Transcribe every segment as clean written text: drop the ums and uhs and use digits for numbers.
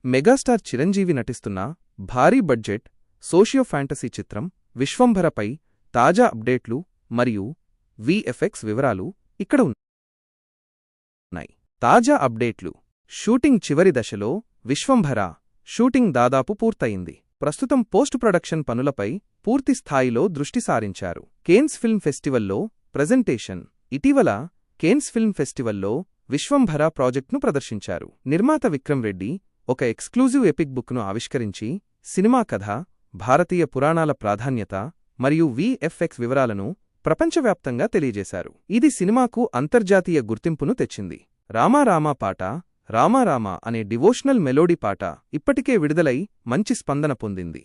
Megastar Chiranjeevi నటిస్తున్న భారీ budget socio fantasy చిత్రం విశ్వంభరపై తాజా అప్డేట్లు మరియు విఎఫ్ఎక్స్ వివరాలు ఇక్కడ ఉన్నాయి. తాజా అప్డేట్లు: షూటింగ్ చివరి దశలో, విశ్వంభర షూటింగ్ దాదాపు పూర్తయింది. ప్రస్తుతం పోస్ట్ ప్రొడక్షన్ పనులపై పూర్తి స్థాయిలో దృష్టి సారించారు. కేన్స్ ఫిల్మ్ ఫెస్టివల్లో ప్రెజెంటేషన్: ఇటీవల కేన్స్ ఫిల్మ్ ఫెస్టివల్లో విశ్వంభర ప్రాజెక్ట్ను ప్రదర్శించారు. నిర్మాత విక్రమ్ రెడ్డి ఒక ఎక్స్క్లూజివ్ ఎపిక్ బుక్ను ఆవిష్కరించి సినిమా కథ, భారతీయ పురాణాల ప్రాధాన్యత మరియు విఎఫ్ఎక్స్ వివరాలను ప్రపంచవ్యాప్తంగా తెలియజేశారు. ఇది సినిమాకు అంతర్జాతీయ గుర్తింపును తెచ్చింది. రామా రామా పాట, రామా రామా అనే డివోషనల్ మెలోడీ పాట ఇప్పటికే విడుదలై మంచి స్పందన పొందింది.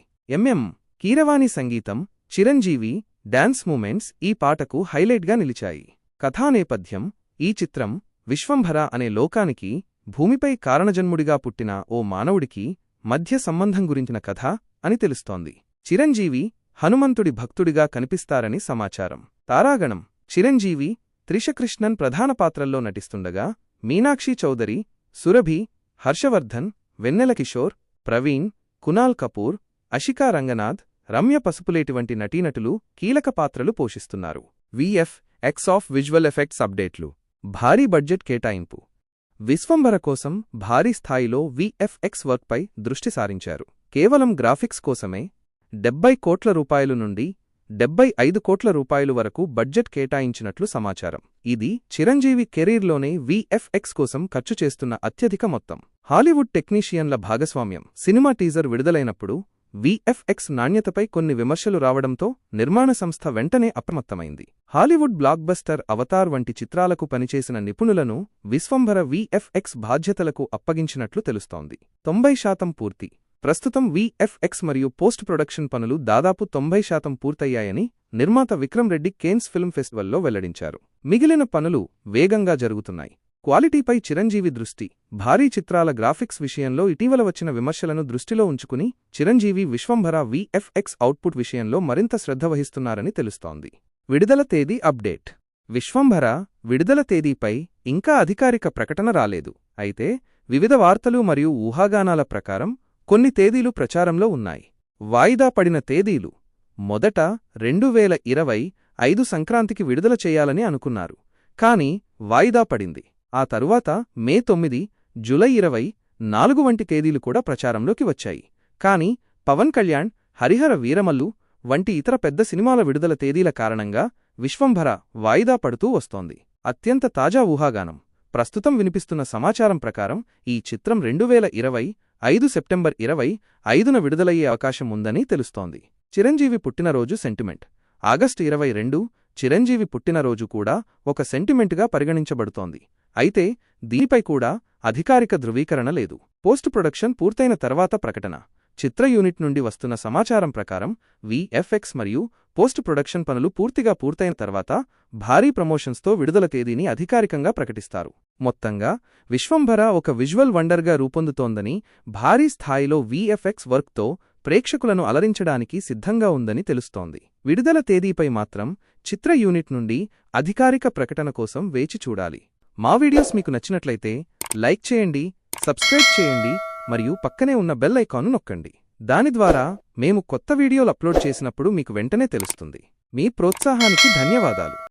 కీరవాణి సంగీతం, చిరంజీవి డాన్స్ మూమెంట్స్ ఈ పాటకు హైలైట్గా నిలిచాయి. కథానేపథ్యం: ఈ చిత్రం విశ్వంభర అనే లోకానికి, భూమిపై కారణజన్ముడిగా పుట్టిన ఓ మానవుడికి మధ్య సంబంధం గురించిన కథ అని తెలుస్తోంది. చిరంజీవి హనుమంతుడి భక్తుడిగా కనిపిస్తారని సమాచారం. తారాగణం: చిరంజీవి, త్రిషకృష్ణన్ ప్రధాన పాత్రల్లో నటిస్తుండగా మీనాక్షి చౌదరి, సురభి, హర్షవర్ధన్, వెన్నెల కిషోర్, ప్రవీణ్, కునాల్ కపూర్, అషికా రంగనాథ్, రమ్య పసుపులేటి వంటి నటీనటులు కీలక పాత్రలు పోషిస్తున్నారు. విఎఫ్ఎక్స్ ఆఫ్ విజువల్ ఎఫెక్ట్స్ అప్డేట్లు: భారీ బడ్జెట్ కేటాయింపు: విశ్వంభర కోసం భారీ స్థాయిలో విఎఫ్ఎక్స్ వర్క్పై దృష్టి సారించారు. కేవలం గ్రాఫిక్స్ కోసమే 70 కోట్ల రూపాయలు నుండి 75 కోట్ల రూపాయలు వరకు బడ్జెట్ కేటాయించినట్లు సమాచారం. ఇది చిరంజీవి కెరీర్లోనే విఎఫ్ఎక్స్ కోసం ఖర్చు చేస్తున్న అత్యధిక మొత్తం. హాలీవుడ్ టెక్నీషియన్ల భాగస్వామ్యం: సినిమా టీజర్ విడుదలైనప్పుడు విఎఫ్ఎక్స్ నాణ్యతపై కొన్ని విమర్శలు రావడంతో నిర్మాణ సంస్థ వెంటనే అప్రమత్తమైంది. హాలీవుడ్ బ్లాక్బస్టర్ అవతార్ వంటి చిత్రాలకు పనిచేసిన నిపుణులను విశ్వంభర విఎఫ్ఎక్స్ బాధ్యతలకు అప్పగించినట్లు తెలుస్తోంది. 90% పూర్తి: ప్రస్తుతం విఎఫ్ఎక్స్ మరియు పోస్ట్ ప్రొడక్షన్ పనులు దాదాపు 90% పూర్తయ్యాయని నిర్మాత విక్రమ్ రెడ్డి కేన్స్ ఫిల్మ్ ఫెస్టివల్లో వెల్లడించారు. మిగిలిన పనులు వేగంగా జరుగుతున్నాయి. క్వాలిటీపై చిరంజీవి దృష్టి: భారీ చిత్రాల గ్రాఫిక్స్ విషయంలో ఇటీవల వచ్చిన విమర్శలను దృష్టిలో ఉంచుకుని చిరంజీవి విశ్వంభర విఎఫ్ఎక్స్ అవుట్పుట్ విషయంలో మరింత శ్రద్ధ వహిస్తున్నారని తెలుస్తోంది. విడుదల తేదీ అప్డేట్: విశ్వంభర విడుదల తేదీపై ఇంకా అధికారిక ప్రకటన రాలేదు. అయితే వివిధ వార్తలు మరియు ఊహాగానాల ప్రకారం కొన్ని తేదీలు ప్రచారంలో ఉన్నాయి. వాయిదా పడిన తేదీలు: మొదట 2025 సంక్రాంతికి విడుదల చేయాలని అనుకున్నారు, కానీ వాయిదా పడింది. ఆ తరువాత మే 9, జూలై 24 వంటి తేదీలు కూడా ప్రచారంలోకి వచ్చాయి. కానీ పవన్ కళ్యాణ్, హరిహర వీరమల్లు వంటి ఇతర పెద్ద సినిమాల విడుదల తేదీల కారణంగా విశ్వంభర వాయిదా పడుతూ వస్తోంది. అత్యంత తాజా ఊహాగానం: ప్రస్తుతం వినిపిస్తున్న సమాచారం ప్రకారం ఈ చిత్రం 2025 సెప్టెంబర్ 25న విడుదలయ్యే అవకాశం ఉందని తెలుస్తోంది. చిరంజీవి పుట్టినరోజు సెంటిమెంట్: ఆగస్టు 22 చిరంజీవి పుట్టినరోజు కూడా ఒక సెంటిమెంట్గా పరిగణించబడుతోంది. అయితే దీనిపై కూడా అధికారిక ధృవీకరణ లేదు. పోస్ట్ ప్రొడక్షన్ పూర్తయిన తర్వాత ప్రకటన: చిత్ర యూనిట్ నుండి వస్తున్న సమాచారం ప్రకారం విఎఫ్ఎక్స్ మరియు పోస్ట్ ప్రొడక్షన్ పనులు పూర్తిగా పూర్తయిన తర్వాత భారీ ప్రమోషన్స్తో విడుదల తేదీని అధికారికంగా ప్రకటిస్తారు. మొత్తంగా విశ్వంభర ఒక విజువల్ వండర్గా రూపొందుతోందని, భారీ స్థాయిలో విఎఫ్ఎక్స్ వర్క్తో ప్రేక్షకులను అలరించడానికి సిద్ధంగా ఉందని తెలుస్తోంది. విడుదల తేదీపై మాత్రం చిత్ర యూనిట్ నుండి అధికారిక ప్రకటన కోసం వేచి చూడాలి. మా వీడియోస్ మీకు నచ్చినట్లయితే లైక్ చేయండి, సబ్స్క్రైబ్ చేయండి మరియు పక్కనే ఉన్న బెల్ ఐకాన్ను నొక్కండి. దాని ద్వారా మేము కొత్త వీడియోలు అప్లోడ్ చేసినప్పుడు మీకు వెంటనే తెలుస్తుంది. మీ ప్రోత్సాహానికి ధన్యవాదాలు.